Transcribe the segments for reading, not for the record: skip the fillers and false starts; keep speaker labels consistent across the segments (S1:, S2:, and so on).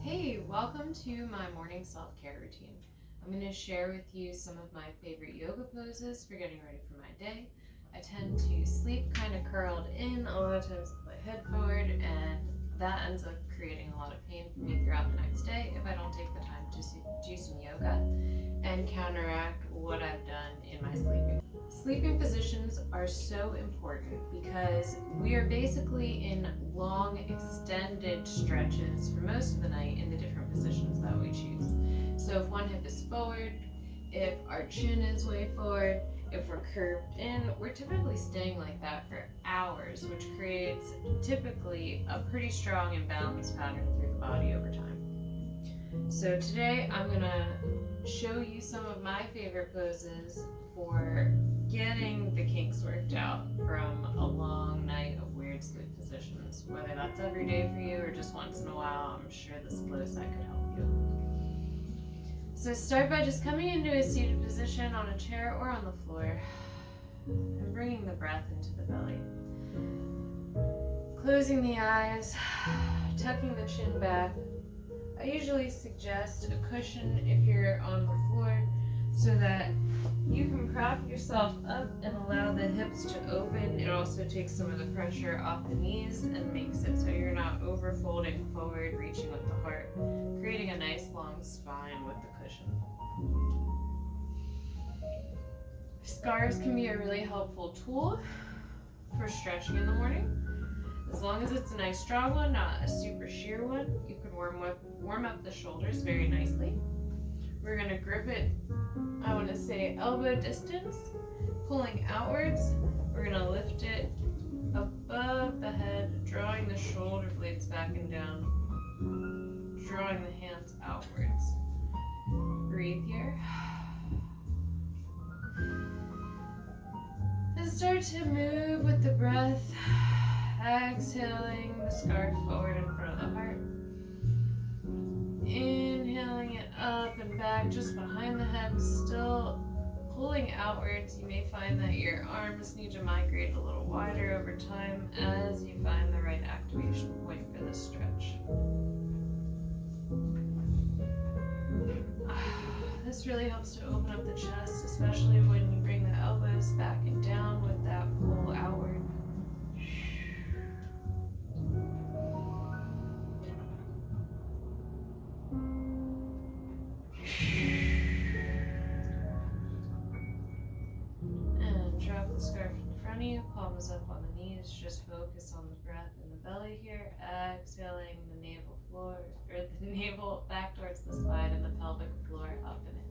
S1: Hey, welcome to my morning self-care routine. I'm going to share with you some of my favorite yoga poses for getting ready for my day. I tend to sleep kind of curled in a lot of times with my head forward, and that ends up creating a lot of pain for me throughout the next day if I don't take the time to do some yoga and counteract what I've done in my sleeping. Sleeping positions are so important because we are basically in long, extended stretches for most of the night in the different positions that we choose. So if one hip is forward, if our chin is way forward, if we're curved in, we're typically staying like that for hours, which creates typically a pretty strong imbalance pattern through the body over time. So today I'm going to show you some of my favorite poses for getting the kinks worked out from a long night of weird sleep positions. Whether that's every day for you or just once in a while, I'm sure this flow set could help you. So start by just coming into a seated position on a chair or on the floor and bringing the breath into the belly. Closing the eyes, tucking the chin back. I usually suggest a cushion if you're on the floor so that you can prop yourself up and allow the hips to open. It also takes some of the pressure off the knees and makes it so you're not over folding forward, reaching with the heart, creating a nice long spine with the cushion. Scarves can be a really helpful tool for stretching in the morning. As long as it's a nice strong one, not a super sheer one, you can warm up the shoulders very nicely. We're going to grip it, I want to say elbow distance, pulling outwards. We're going to lift it above the head, drawing the shoulder blades back and down, drawing the hands outwards. Breathe here. And start to move with the breath. Exhaling the scarf forward in front of the heart. Inhaling it up and back just behind the head, still pulling outwards. You may find that your arms need to migrate a little wider over time as you find the right activation point for this stretch. This really helps to open up the chest, especially when you bring the elbows back and down with that pull outward. And drop the scarf in front of you, palms up on the knees. Just focus on the breath in the belly here. Exhaling the navel floor, or the navel back towards the spine and the pelvic floor up and in.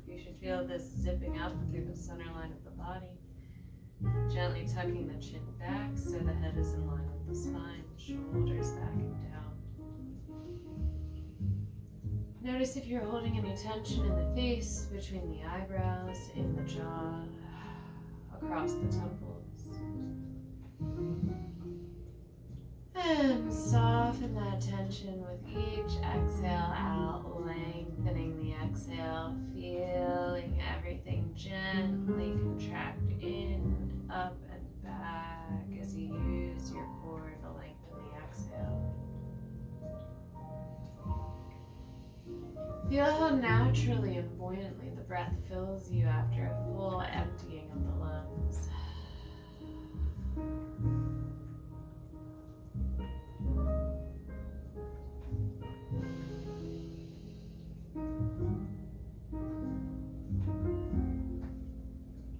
S1: You should feel this zipping up through the center line of the body. Gently tucking the chin back so the head is in line with the spine, shoulders back and down. Notice if you're holding any tension in the face, between the eyebrows, in the jaw, across the temples. And soften that tension with each exhale out, lengthening the exhale, feeling everything gently contract in, up, and back as you use your core to lengthen the exhale. Feel how naturally and buoyantly the breath fills you after a full emptying of the lungs.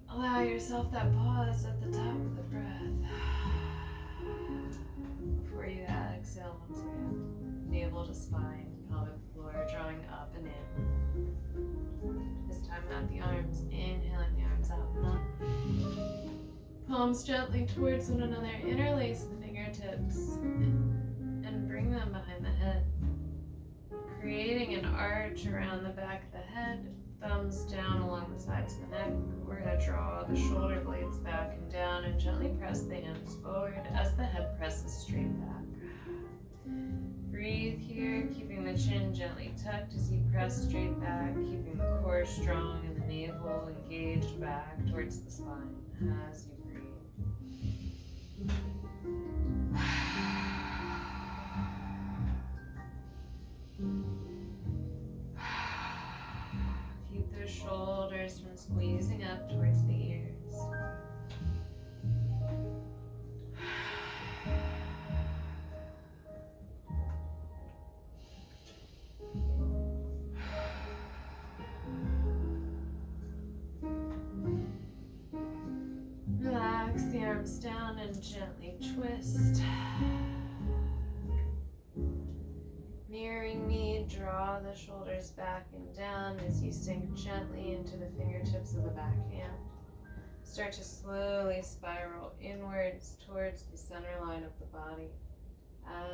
S1: Allow yourself that pause at the top of the breath before you exhale once again. Navel to spine, pelvic floor, drawing up and in. This time out the arms, inhaling the arms out and up. Palms gently towards one another, interlace the fingertips and bring them behind the head. Creating an arch around the back of the head, thumbs down along the sides of the neck. We're going to draw the shoulder blades back and down and gently press the hands forward as the head presses straight back. Breathe here, keeping the chin gently tucked as you press straight back, keeping the core strong and the navel engaged back towards the spine as you breathe. squeezing up towards the ears. Relax the arms down and gently twist. Mirroring me, draw the shoulders back and down as you sink gently into the fingertips of the back hand. Start to slowly spiral inwards towards the center line of the body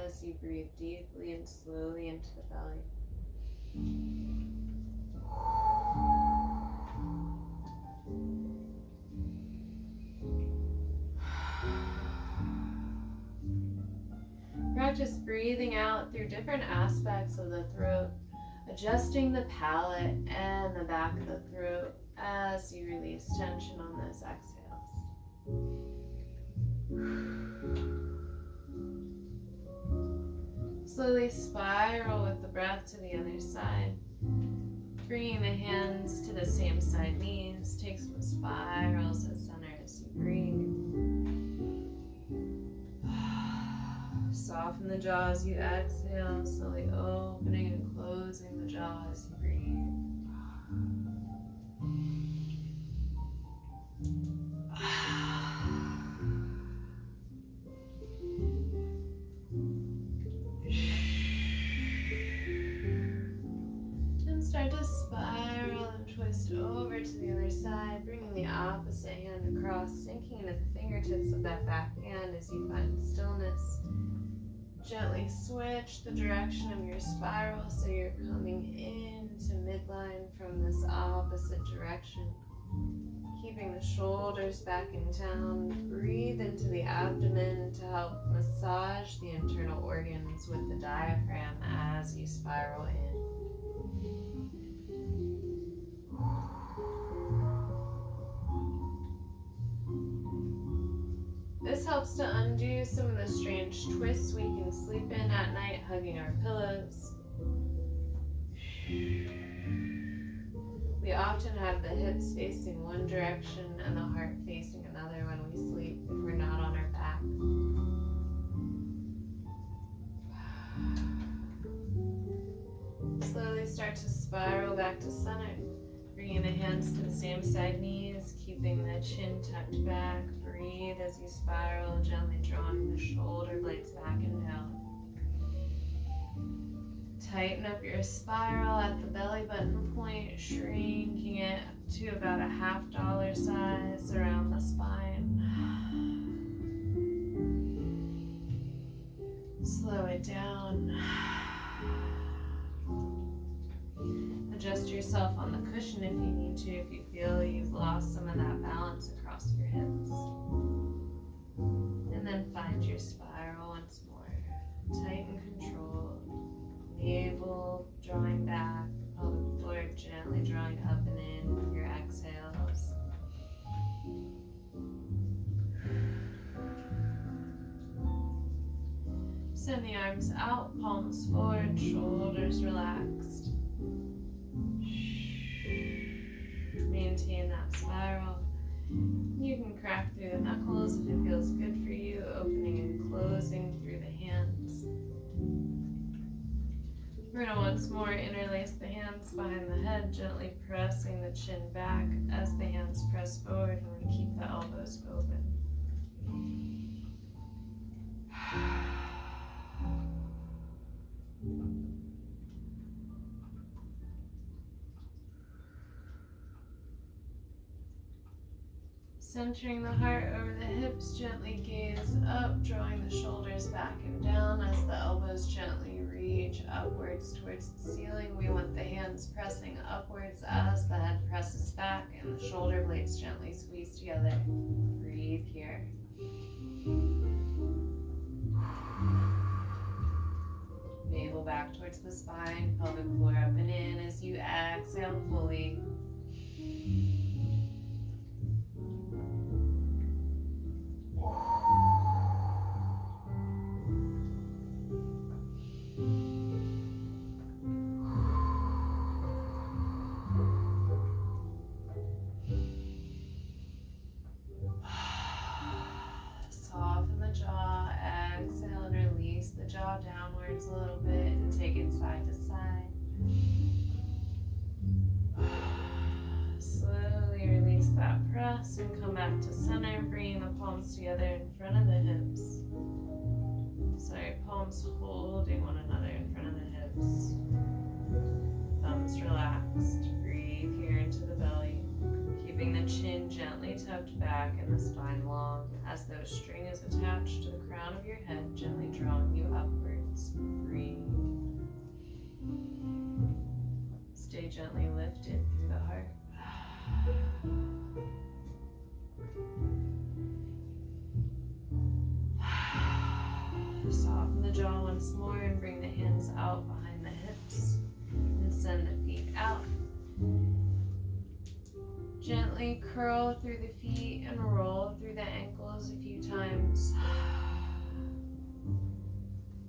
S1: as you breathe deeply and slowly into the belly. Practice breathing out through different aspects of the throat, adjusting the palate and the back of the throat as you release tension on those exhales. Slowly spiral with the breath to the other side, bringing the hands to the same side knees. Take some spirals at center as you breathe. Soften the jaw as you exhale, slowly opening and closing the jaw as you breathe. And start to spiral and twist over to the other side, bringing the opposite hand across, sinking into the fingertips of that back hand as you find stillness. Gently switch the direction of your spiral so you're coming into midline from this opposite direction. Keeping the shoulders back in down, breathe into the abdomen to help massage the internal organs with the diaphragm as you spiral in. This helps to undo some of the strange twists we can sleep in at night, hugging our pillows. We often have the hips facing one direction and the heart facing another when we sleep if we're not on our back. Slowly start to spiral back to center, bringing the hands to the same side knees, keeping the chin tucked back. Breathe as you spiral, gently drawing the shoulder blades back and down. Tighten up your spiral at the belly button point, shrinking it to about a $half size around the spine. Slow it down. Adjust yourself on the cushion if you need to, if you feel you've lost some of that balance across your hips. And then find your spiral once more. Tight and controlled. Navel drawing back, pelvic floor gently drawing up and in with your exhales. Send the arms out, palms forward, shoulders relaxed. Maintain that spiral. You can crack through the knuckles if it feels good for you, opening and closing through the hands. We're going to once more interlace the hands behind the head, gently pressing the chin back as the hands press forward, and we keep the elbows open. Centering the heart over the hips, gently gaze up, drawing the shoulders back and down as the elbows gently reach upwards towards the ceiling. We want the hands pressing upwards as the head presses back and the shoulder blades gently squeeze together. Breathe here. Navel back towards the spine, pelvic floor up and in as you exhale fully. draw downwards a little bit and take it side to side. Slowly release that press and come back to center, bringing the palms together in front of the hips. Sorry, palms holding one another in front of the hips. Thumbs relaxed. Breathe here into the belly, keeping the chin gently tucked back and the spine long as though a string is attached to the crown of your head, gently drawing you upwards. Breathe. Stay gently lifted through the heart. Soften the jaw once more and bring the hands out behind the hips and send the feet out. Gently curl through the feet and roll through the ankles a few times.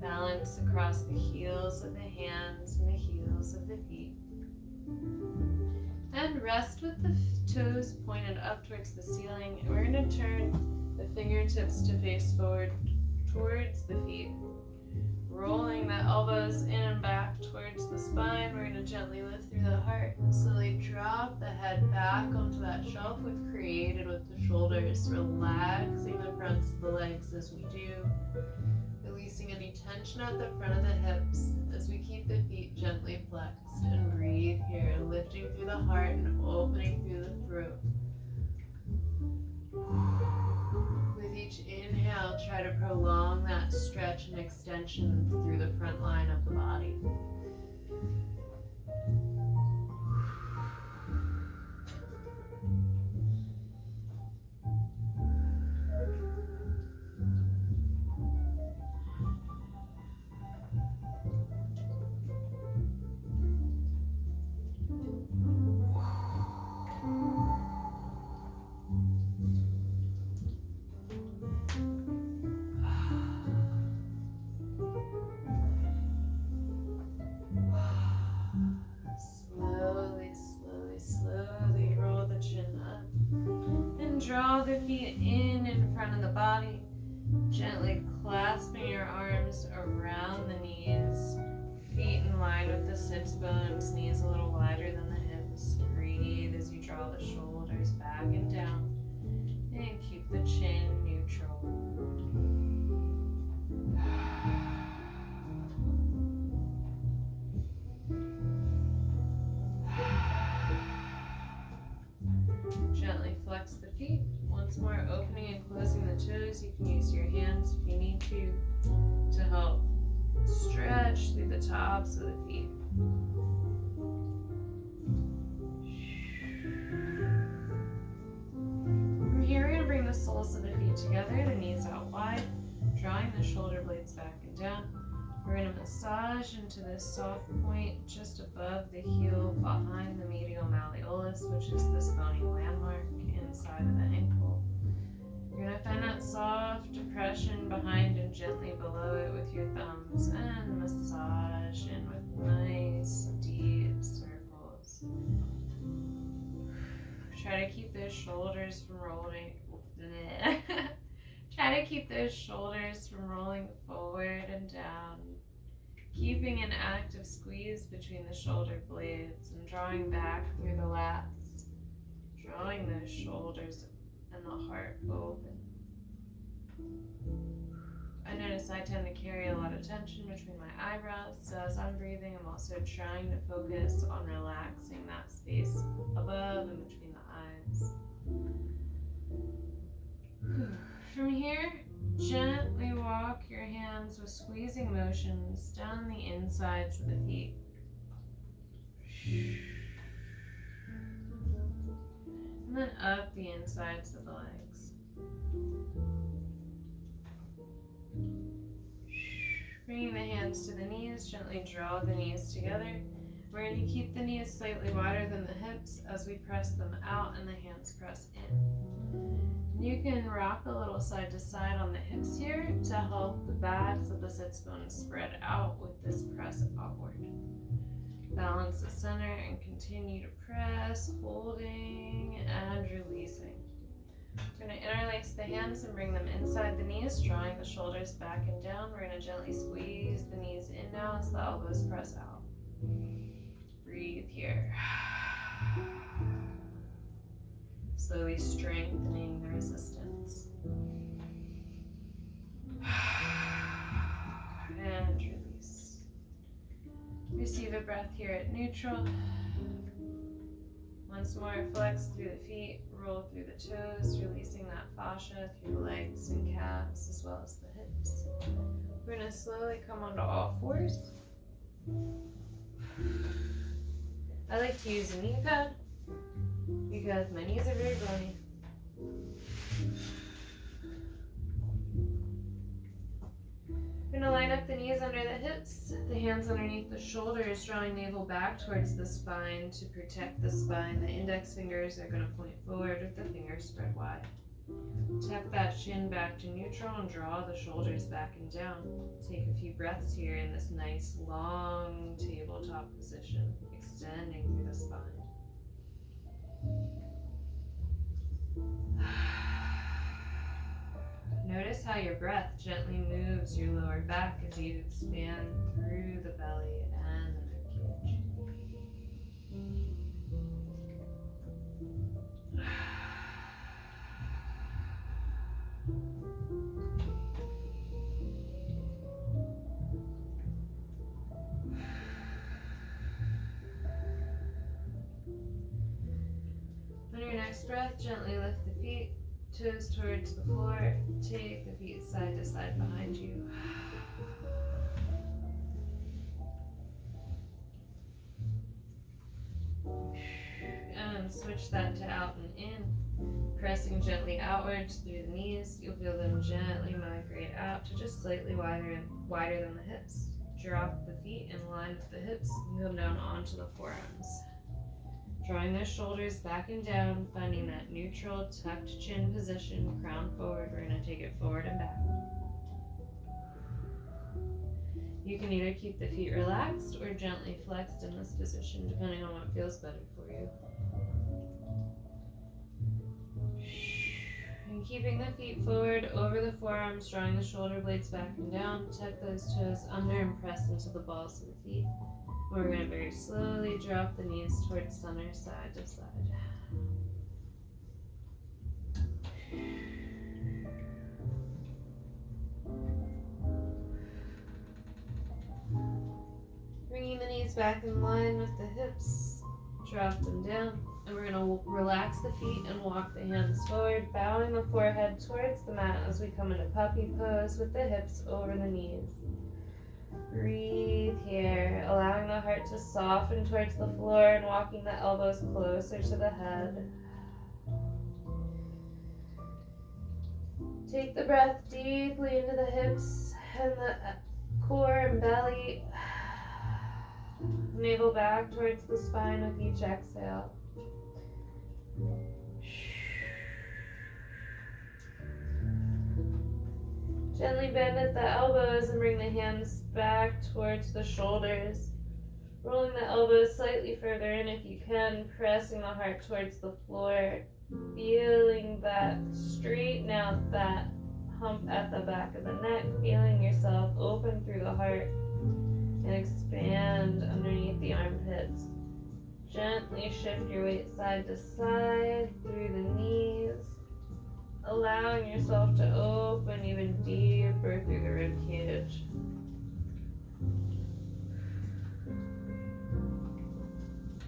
S1: Balance across the heels of the hands and the heels of the feet. And rest with the toes pointed up towards the ceiling. And we're going to turn the fingertips to face forward towards the feet. Rolling the elbows in and back towards the spine. We're going to gently lift through the heart and slowly drop the head back onto that shelf we've created with the shoulders, relaxing the fronts of the legs as we do. Releasing any tension at the front of the hips as we keep the feet gently flexed, and breathe here, lifting through the heart and opening through the throat. With each inhale, try to prolong that stretch and extension through the front line of the body. Slowly roll the chin up and draw the feet in front of the body, gently clasping your arms around the knees, feet in line with the sits bones, knees a little wider than the hips. Breathe as you draw the shoulders back and down, and keep the chin neutral. Gently flex the feet. Once more, opening and closing the toes. You can use your hands if you need to help stretch through the tops of the feet. From here, we're going to bring the soles of the feet together, the knees out wide, drawing the shoulder blades back and down. We're going to massage into this soft point just above the heel behind the medial malleolus, which is this bony landmark inside of the ankle. You're going to find that soft depression behind and gently below it with your thumbs and massage in with nice deep circles. Try to keep those shoulders from rolling. Try to keep those shoulders from rolling forward and down, keeping an active squeeze between the shoulder blades and drawing back through the lats, drawing those shoulders and the heart open. I notice I tend to carry a lot of tension between my eyebrows, so as I'm breathing, I'm also trying to focus on relaxing that space above and between the eyes. From here, gently walk your hands with squeezing motions down the insides of the feet. And then up the insides of the legs. Bringing the hands to the knees, gently draw the knees together. We're going to keep the knees slightly wider than the hips as we press them out and the hands press in. You can rock a little side to side on the hips here to help the backs of the sits bones spread out with this press outward. Balance the center and continue to press, holding and releasing. We're going to interlace the hands and bring them inside the knees, drawing the shoulders back and down. We're going to gently squeeze the knees in now as the elbows press out. Breathe here. Slowly strengthening the resistance. And release. Receive a breath here at neutral. Once more, flex through the feet, roll through the toes, releasing that fascia through the legs and calves as well as the hips. We're going to slowly come onto all fours. I like to use a knee pad because my knees are very bony. We're going to line up the knees under the hips, the hands underneath the shoulders, drawing navel back towards the spine to protect the spine. The index fingers are going to point forward with the fingers spread wide. Tuck that chin back to neutral and draw the shoulders back and down. Take a few breaths here in this nice long tabletop position, extending through the spine. Notice how your breath gently moves your lower back as you expand through the belly and the ribcage. On your next breath, gently lift the feet, toes towards the floor. Take the feet side to side behind you. And switch that to out and in. Pressing gently outwards through the knees, you'll feel them gently migrate out to just slightly wider than the hips. Drop the feet in line with the hips and come down onto the forearms. Drawing the shoulders back and down, finding that neutral tucked chin position, crown forward. We're going to take it forward and back. You can either keep the feet relaxed or gently flexed in this position, depending on what feels better for you. And keeping the feet forward over the forearms, drawing the shoulder blades back and down. Tuck those toes under and press into the balls of the feet. We're going to very slowly drop the knees towards center, side to side. Bringing the knees back in line with the hips, drop them down, and we're going to relax the feet and walk the hands forward, bowing the forehead towards the mat as we come into puppy pose with the hips over the knees. Breathe here, allowing the heart to soften towards the floor and walking the elbows closer to the head. Take the breath deeply into the hips and the core and belly. Navel back towards the spine with each exhale. Gently bend at the elbows and bring the hands back towards the shoulders. Rolling the elbows slightly further in if you can, pressing the heart towards the floor. Feeling that straighten out that hump at the back of the neck. Feeling yourself open through the heart and expand underneath the armpits. Gently shift your weight side to side through the knees, allowing yourself to open even deeper through the rib cage.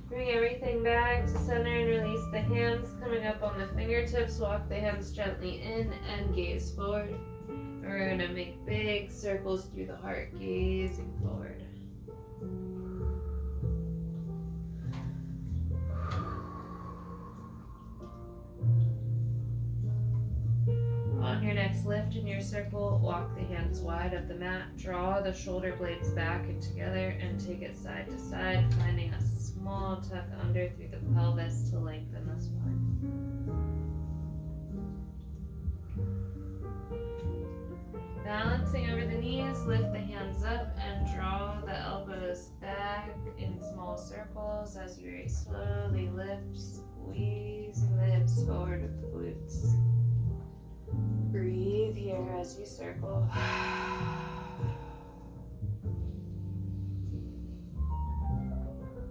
S1: Bring everything back to center and release the hands. Coming up on the fingertips, walk the hands gently in and gaze forward. We're going to make big circles through the heart, gazing forward. On your next lift in your circle, walk the hands wide up the mat, draw the shoulder blades back and together, and take it side to side, finding a small tuck under through the pelvis to lengthen the spine. Balancing over the knees, lift the hands up and draw the elbows back in small circles as you very slowly lift, squeezing the hips forward with the glutes. Breathe here as you circle.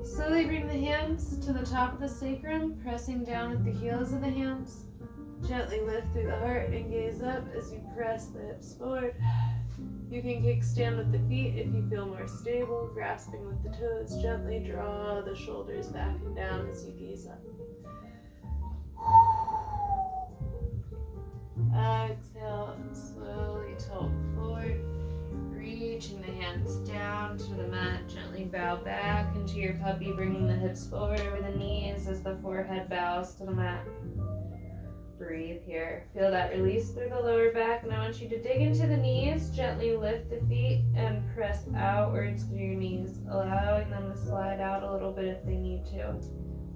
S1: Slowly bring the hands to the top of the sacrum, pressing down with the heels of the hands. Gently lift through the heart and gaze up as you press the hips forward. You can kickstand with the feet if you feel more stable, grasping with the toes. Gently draw the shoulders back and down as you gaze up. Exhale and slowly tilt forward, reaching the hands down to the mat. Gently bow back into your puppy, bringing the hips forward over the knees as the forehead bows to the mat. Breathe here. Feel that release through the lower back. And I want you to dig into the knees. Gently lift the feet and press outwards through your knees, allowing them to slide out a little bit if they need to.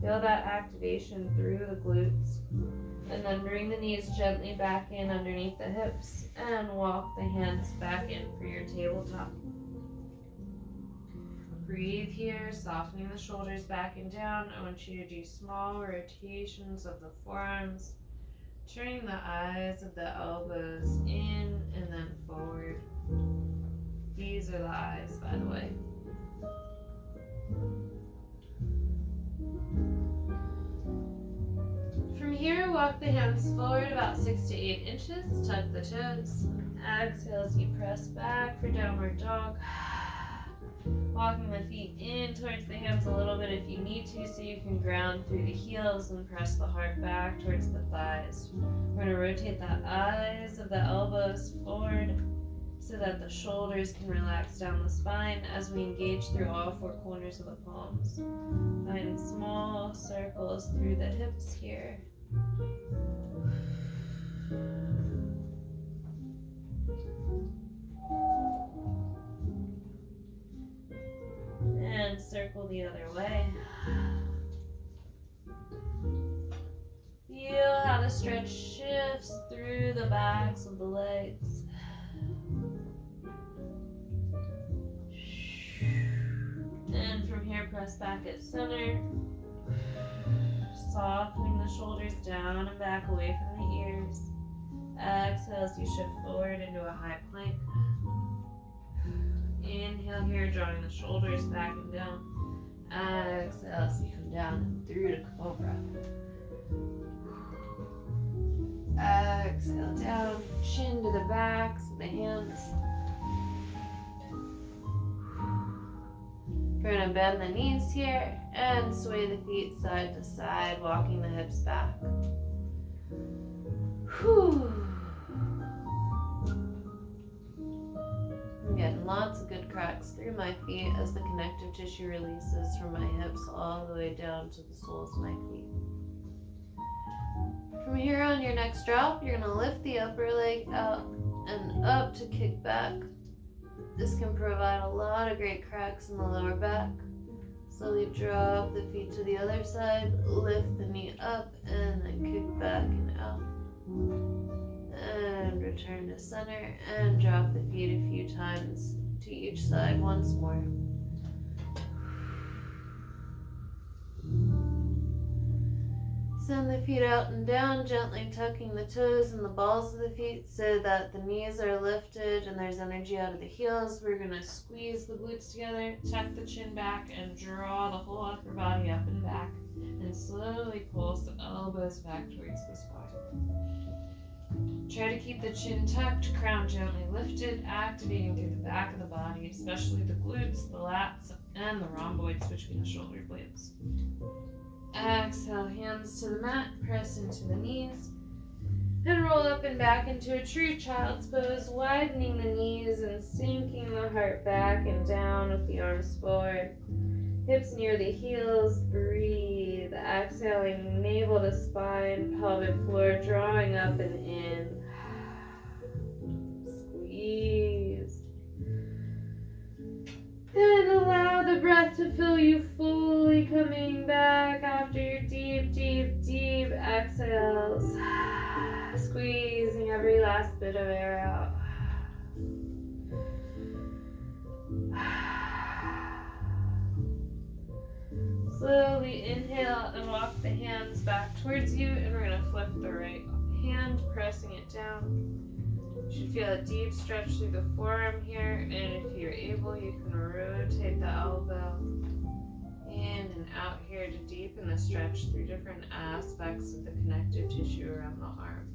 S1: Feel that activation through the glutes. And then bring the knees gently back in underneath the hips and walk the hands back in for your tabletop. Breathe here, softening the shoulders back and down. I want you to do small rotations of the forearms, turning the eyes of the elbows in and then forward. These are the eyes, by the way. From here, walk the hands forward about 6 to 8 inches. Tuck the toes. Exhale as you press back for downward dog. Walking the feet in towards the hands a little bit if you need to, so you can ground through the heels and press the heart back towards the thighs. We're going to rotate the eyes of the elbows forward so that the shoulders can relax down the spine as we engage through all 4 corners of the palms. Find small circles through the hips here. And circle the other way. Feel how the stretch shifts through the backs of the legs. And from here, press back at center. Softening the shoulders down and back away from the ears. Exhale as you shift forward into a high plank. Inhale here, drawing the shoulders back and down. Exhale as you come down and through to cobra. Exhale down, chin to the backs of the hands. We're going to bend the knees here and sway the feet side to side, walking the hips back. Whew. I'm getting lots of good cracks through my feet as the connective tissue releases from my hips all the way down to the soles of my feet. From here on your next drop, you're going to lift the upper leg out and up to kick back. This can provide a lot of great cracks in the lower back. Slowly drop the feet to the other side, lift the knee up, and then kick back and out. And return to center, and drop the feet a few times to each side once more. Send the feet out and down, gently tucking the toes and the balls of the feet so that the knees are lifted and there's energy out of the heels. We're going to squeeze the glutes together, tuck the chin back, and draw the whole upper body up and back. And slowly pulse the elbows back towards the spine. Try to keep the chin tucked, crown gently lifted, activating through the back of the body, especially the glutes, the lats, and the rhomboids between the shoulder blades. Exhale, hands to the mat, press into the knees, and roll up and back into a true child's pose, widening the knees and sinking the heart back and down with the arms forward. Hips near the heels, breathe. Exhaling, navel to spine, pelvic floor, drawing up and in. Squeeze. And allow the breath to fill you fully, coming back after your deep, deep, deep exhales. Squeezing every last bit of air out. Slowly inhale and walk the hands back towards you, and we're going to flip the right hand, pressing it down. You should feel a deep stretch through the forearm here, and if you're able, you can rotate the elbow in and out here to deepen the stretch through different aspects of the connective tissue around the arm.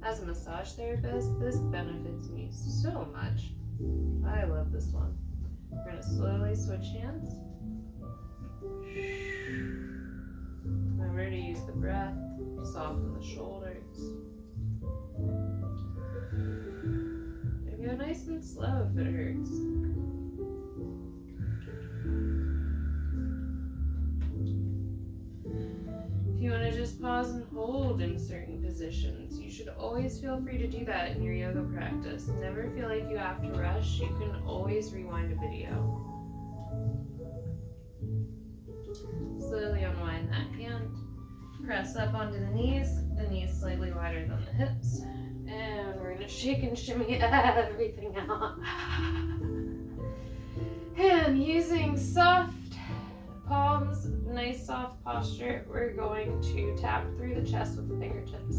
S1: As a massage therapist, this benefits me so much. I love this one. We're going to slowly switch hands. Remember to use the breath, soften the shoulders. And go nice and slow if it hurts. If you want to just pause and hold in certain positions, you should always feel free to do that in your yoga practice. Never feel like you have to rush. You can always rewind a video. Slowly unwind that hand. Press up onto the knees slightly wider than the hips. And we're going to shake and shimmy everything out. And using soft palms, nice soft posture, we're going to tap through the chest with the fingertips.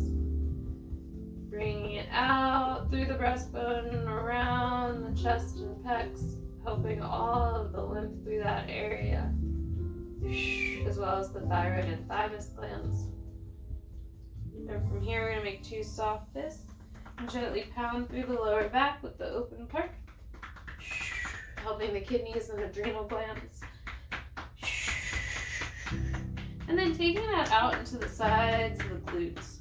S1: Bringing it out through the breastbone and around the chest and pecs, helping all of the lymph through that area, as well as the thyroid and thymus glands. And from here, we're going to make two soft fists and gently pound through the lower back with the open part, helping the kidneys and adrenal glands. And then taking that out into the sides of the glutes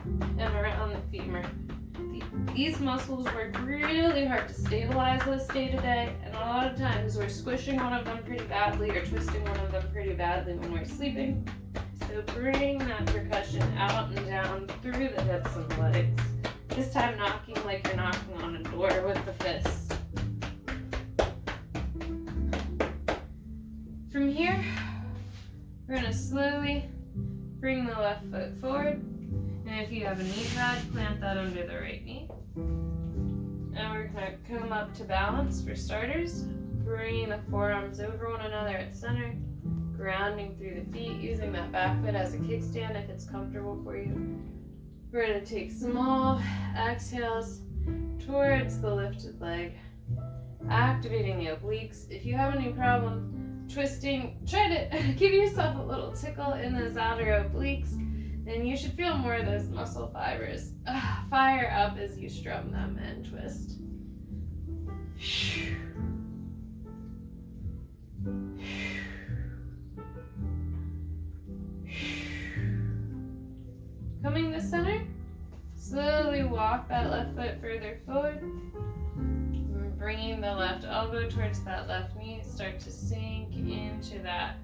S1: and around the femur. These muscles work really hard to stabilize us day to day, and a lot of times we're squishing one of them pretty badly or twisting one of them pretty badly when we're sleeping. So bring that percussion out and down through the hips and legs. This time knocking like you're knocking on a door with the fists. From here, we're going to slowly bring the left foot forward, and if you have a knee pad, plant that under the right knee. And we're going to come up to balance for starters, bringing the forearms over one another at center, grounding through the feet, using that back foot as a kickstand if it's comfortable for you. We're going to take small exhales towards the lifted leg, activating the obliques. If you have any problem twisting, try to give yourself a little tickle in those outer obliques, and you should feel more of those muscle fibers fire up as you strum them and twist. Coming to center, slowly walk that left foot further forward. Bringing the left elbow towards that left knee, start to sink into that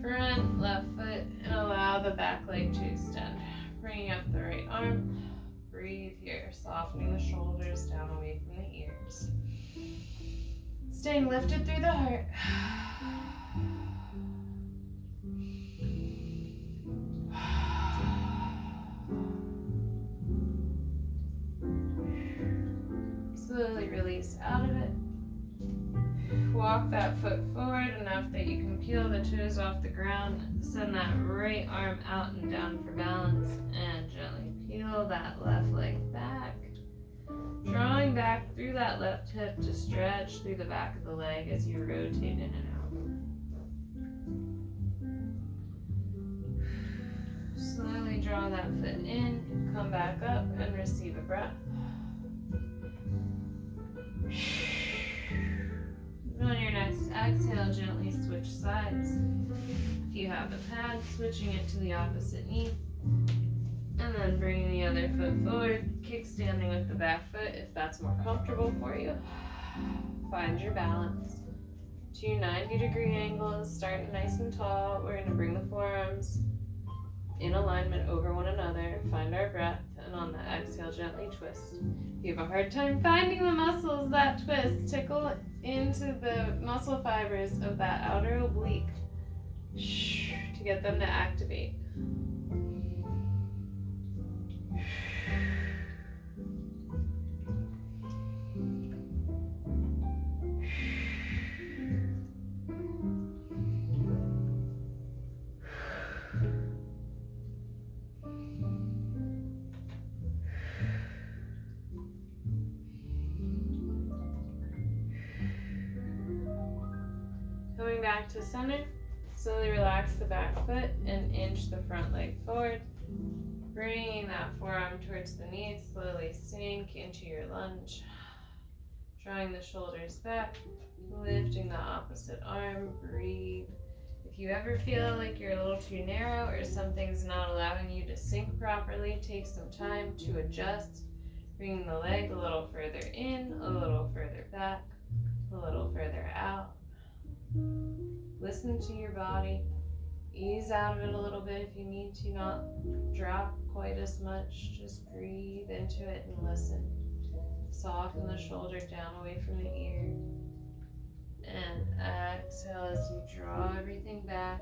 S1: front left foot and allow the back leg to extend. Bringing up the right arm, breathe here, softening the shoulders down away from the ears. Staying lifted through the heart. Slowly release out of it. Walk that foot forward enough that you can peel the toes off the ground. Send that right arm out and down for balance, and gently peel that left leg back. Drawing back through that left hip to stretch through the back of the leg as you rotate in and out. Slowly draw that foot in, come back up and receive a breath. On your next exhale, gently switch sides. If you have a pad, switching it to the opposite knee. And then bringing the other foot forward, kickstanding with the back foot if that's more comfortable for you. Find your balance. 2 90-degree angles, starting nice and tall. We're going to bring the forearms in alignment over one another. Find our breath, and on the exhale, gently twist. If you have a hard time finding the muscles that twist, tickle into the muscle fibers of that outer oblique to get them to activate. back to center. Slowly relax the back foot and inch the front leg forward. Bringing that forearm towards the knee, slowly sink into your lunge. Drawing the shoulders back, lifting the opposite arm, breathe. If you ever feel like you're a little too narrow or something's not allowing you to sink properly, take some time to adjust, bringing the leg a little further in, a little further back, a little further out. Listen to your body. Ease out of it a little bit if you need to, not drop quite as much. Just breathe into it and listen. Soften the shoulder down away from the ear. And exhale as you draw everything back.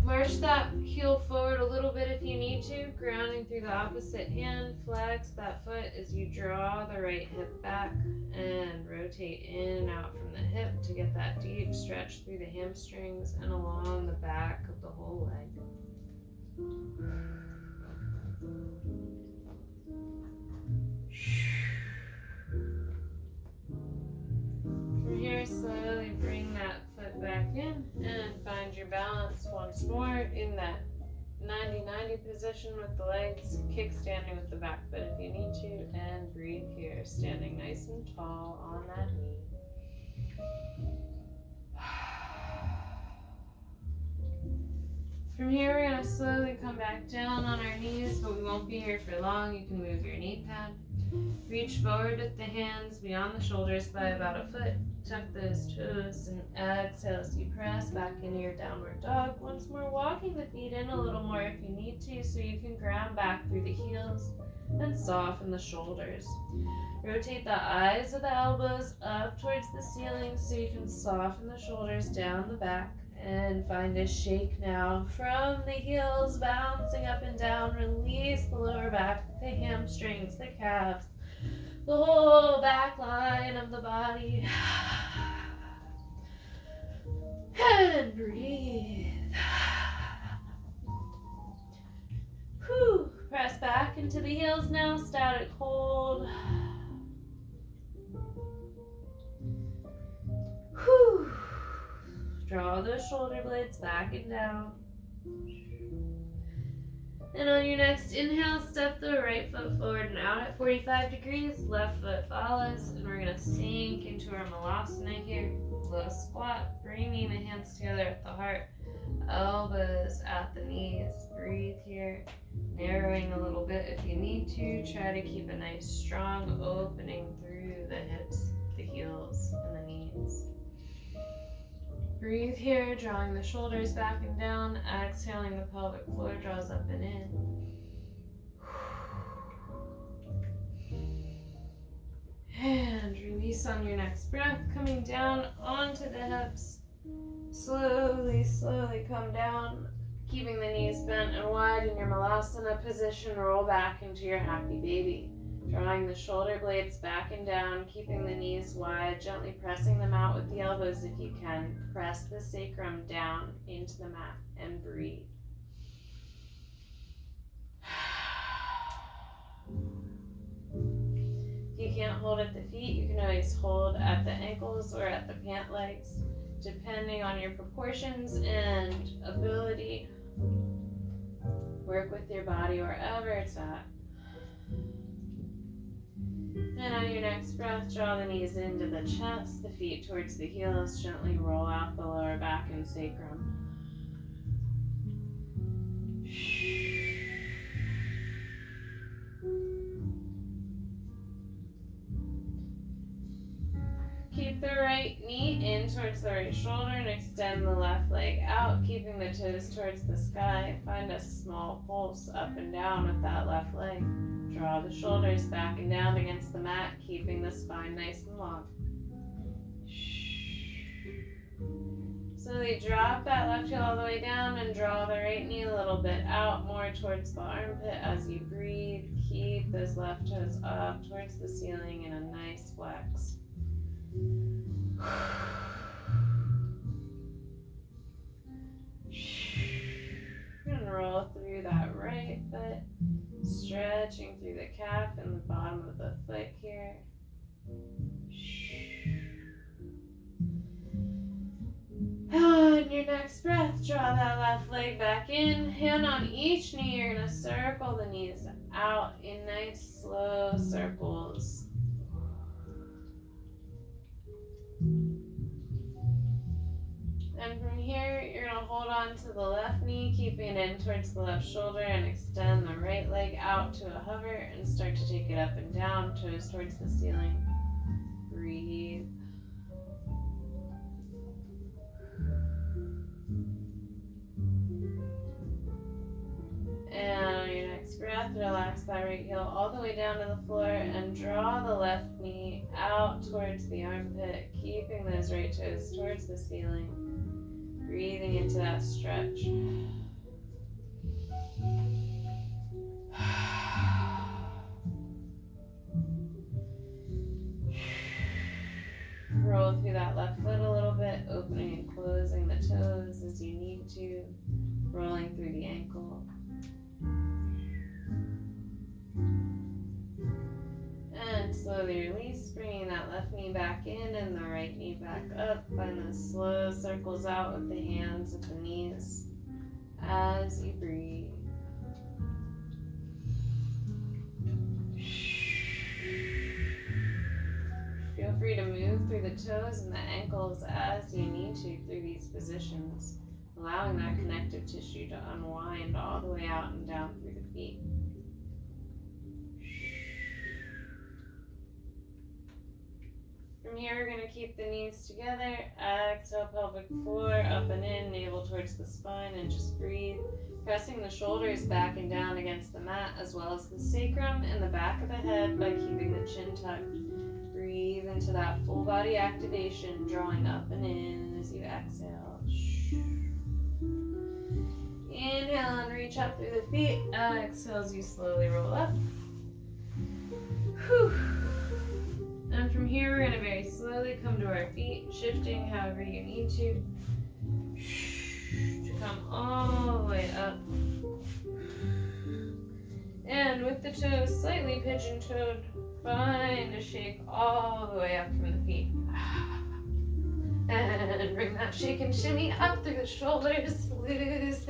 S1: March that heel forward a little bit if you need to, grounding through the opposite hand. Flex that foot as you draw the right hip back and rotate in and out from the hip to get that deep stretch through the hamstrings and along the back of the whole leg. From here, slowly bring that foot back in and find your balance once more in that 90-90 position with the legs, kickstanding with the back foot if you need to, and breathe here, standing nice and tall on that knee. From here, we're going to slowly come back down on our knees, but we won't be here for long. You can move your knee pad. Reach forward with the hands beyond the shoulders by about a foot. Tuck those toes and exhale as you press back into your downward dog. Once more, walking the feet in a little more if you need to, so you can ground back through the heels and soften the shoulders. Rotate the eyes of the elbows up towards the ceiling so you can soften the shoulders down the back. And find a shake now from the heels, bouncing up and down. Release the lower back, the hamstrings, the calves, the whole back line of the body. And breathe. Whew. Press back into the heels now, static hold. Whew. Draw those shoulder blades back and down. And on your next inhale, step the right foot forward and out at 45 degrees. Left foot follows, and we're going to sink into our malasana here. Low squat, bringing the hands together at the heart. Elbows at the knees. Breathe here. Narrowing a little bit if you need to. Try to keep a nice strong opening through the hips, the heels, and the knees. Breathe here, drawing the shoulders back and down, exhaling the pelvic floor draws up and in. And release on your next breath, coming down onto the hips. Slowly, slowly come down, keeping the knees bent and wide in your malasana position. Roll back into your happy baby. Drawing the shoulder blades back and down, keeping the knees wide, gently pressing them out with the elbows if you can. Press the sacrum down into the mat and breathe. If you can't hold at the feet, you can always hold at the ankles or at the pant legs, depending on your proportions and ability. Work with your body wherever it's at. And on your next breath, draw the knees into the chest, the feet towards the heels. Gently roll out the lower back and sacrum. Keep the right knee in towards the right shoulder and extend the left leg out, keeping the toes towards the sky. Find a small pulse up and down with that left leg. Draw the shoulders back and down against the mat, keeping the spine nice and long. Slowly drop that left heel all the way down and draw the right knee a little bit out, more towards the armpit as you breathe. Keep those left toes up towards the ceiling in a nice flex. And roll through that right foot, stretching through the calf and the bottom of the foot here. your next breath, draw that left leg back in. Hand on each knee, you're going to circle the knees out in nice slow circles. And from here, you're going to hold on to the left knee, keeping it in towards the left shoulder, and extend the right leg out to a hover and start to take it up and down, toes towards the ceiling. Breathe. And on your next breath, relax that right heel all the way down to the floor and draw the left knee out towards the armpit, keeping those right toes towards the ceiling. Breathing into that stretch. Roll through that left foot a little bit, opening and closing the toes as you need to, rolling through the ankle. And slowly release, bringing that left knee back in and the right knee back up. Find those slow circles out with the hands at the knees as you breathe. Feel free to move through the toes and the ankles as you need to through these positions, allowing that connective tissue to unwind all the way out and down through the feet. From here, we're going to keep the knees together. Exhale, pelvic floor, up and in, navel towards the spine, and just breathe. Pressing the shoulders back and down against the mat, as well as the sacrum and the back of the head by keeping the chin tucked. Breathe into that full body activation, drawing up and in as you exhale. Inhale and reach up through the feet. Exhale as you slowly roll up. Whew. And from here, we're going to very slowly come to our feet, shifting however you need to come all the way up. And with the toes slightly pigeon-toed, find a shake all the way up from the feet. And bring that shake and shimmy up through the shoulders, loose